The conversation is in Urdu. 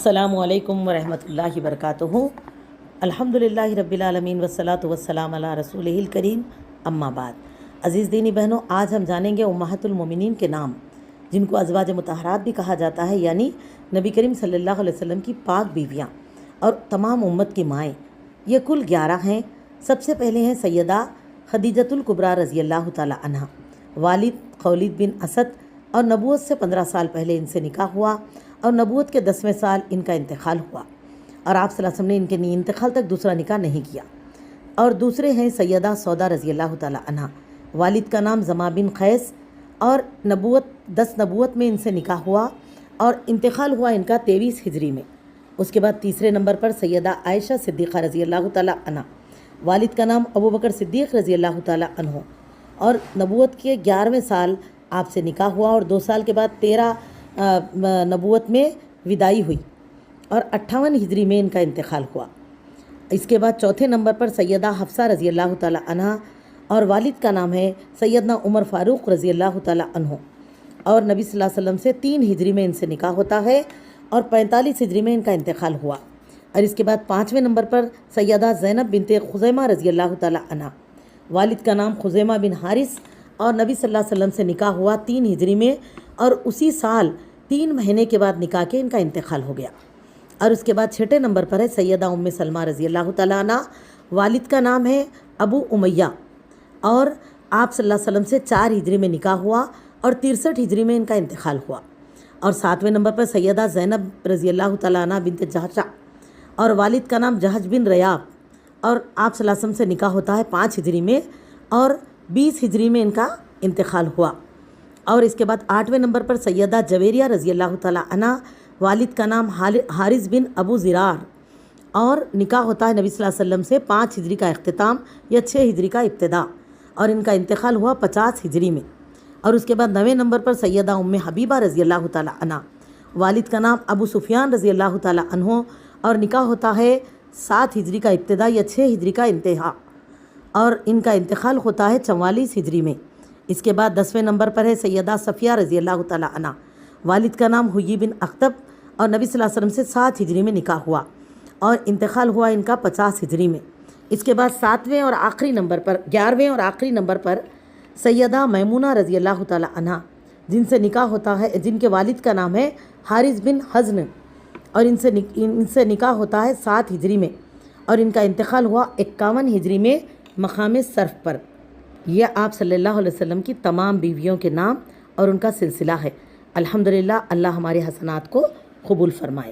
السلام علیکم ورحمۃ اللہ وبرکاتہ۔ الحمدللہ رب العالمین والصلاۃ والسلام علی رسولہ الکریم، اما بعد۔ عزیز دینی بہنوں، آج ہم جانیں گے امہات المومنین کے نام، جن کو ازواج مطہرات بھی کہا جاتا ہے، یعنی نبی کریم صلی اللہ علیہ وسلم کی پاک بیویاں اور تمام امت کی مائیں۔ یہ کل 11 ہیں۔ سب سے پہلے ہیں سیدہ خدیجۃ الکبریٰ رضی اللہ تعالی عنہا۔ والد خولد بن اسد، اور نبوت سے 15 سال پہلے ان سے نکاح ہوا، اور نبوت کے 10ویں سال ان کا انتقال ہوا، اور آپ صلی اللہ علیہ وسلم نے ان کے انتقال تک دوسرا نکاح نہیں کیا۔ اور دوسرے ہیں سیدہ سودا رضی اللہ تعالی عنہا۔ والد کا نام زما بن قیس، اور 10 نبوت میں ان سے نکاح ہوا، اور انتقال ہوا ان کا 23 ہجری میں۔ اس کے بعد تیسرے نمبر پر سیدہ عائشہ صدیقہ رضی اللہ تعالی عنہا۔ والد کا نام ابو بکر صدیق رضی اللہ تعالی عنہ، اور نبوت کے 11ویں سال آپ سے نکاح ہوا، اور 2 سال کے بعد 13 نبوت میں وداعی ہوئی، اور 58 ہجری میں ان کا انتقال ہوا۔ اس کے بعد چوتھے نمبر پر سیدہ حفصہ رضی اللہ تعالی عنہا، اور والد کا نام ہے سیدنا عمر فاروق رضی اللہ تعالی عنہ، اور نبی صلی اللہ علیہ وسلم سے 3 ہجری میں ان سے نکاح ہوتا ہے، اور 45 ہجری میں ان کا انتقال ہوا۔ اور اس کے بعد 5ویں نمبر پر سیدہ زینب بنت خزیمہ رضی اللہ تعالی عنہا۔ والد کا نام خزیمہ بن حارث، اور نبی صلی اللہ علیہ وسلم سے نکاح ہوا 3 ہجری میں، اور اسی سال 3 مہینے کے بعد نکاح کے ان کا انتقال ہو گیا۔ اور اس کے بعد 6 نمبر پر ہے سیدہ ام سلمہ رضی اللہ تعالیٰ عنہ۔ والد کا نام ہے ابو امیہ، اور آپ صلی اللہ علیہ وسلم سے 4 ہجری میں نکاح ہوا، اور 63 ہجری میں ان کا انتقال ہوا۔ اور 7ویں نمبر پر سیدہ زینب رضی اللہ تعالیٰ عنہ بنت جہشہ، اور والد کا نام جہش بن ریاب، اور آپ صلی اللہ علیہ وسلم سے نکاح ہوتا ہے 5 ہجری میں، اور 20 ہجری میں ان کا انتقال ہوا۔ اور اس کے بعد 8ویں نمبر پر سیدہ جویریہ رضی اللہ تعالی عنہ۔ والد کا نام حارث بن ابو زرار، اور نکاح ہوتا ہے نبی صلی اللہ علیہ وسلم سے 5 ہجری کا اختتام یا 6 ہجری کا ابتدا، اور ان کا انتقال ہوا 50 ہجری میں۔ اور اس کے بعد 9ویں نمبر پر سیدہ ام حبیبہ رضی اللہ تعالی عنہ۔ والد کا نام ابو سفیان رضی اللہ تعالی عنہ، اور نکاح ہوتا ہے 7 ہجری کا ابتدا یا 6 ہجری کا انتہا، اور ان کا انتقال ہوتا ہے 44 ہجری میں۔ اس کے بعد 10ویں نمبر پر ہے سیدہ صفیہ رضی اللہ تعالی عنہ۔ والد کا نام حیی بن اخطب، اور نبی صلی اللہ علیہ وسلم سے 7 ہجری میں نکاح ہوا، اور انتقال ہوا ان کا 50 ہجری میں۔ اس کے بعد 11ویں اور آخری نمبر پر سیدہ میمونہ رضی اللہ تعالی عنہ، جن سے نکاح ہوتا ہے، جن کے والد کا نام ہے حارث بن حزن، اور ان سے نکاح ہوتا ہے 7 ہجری میں، اور ان کا انتقال ہوا 51 ہجری میں مقام صرف پر۔ یہ آپ صلی اللہ علیہ وسلم کی تمام بیویوں کے نام اور ان کا سلسلہ ہے۔ الحمدللہ، اللہ ہمارے حسنات کو قبول فرمائے۔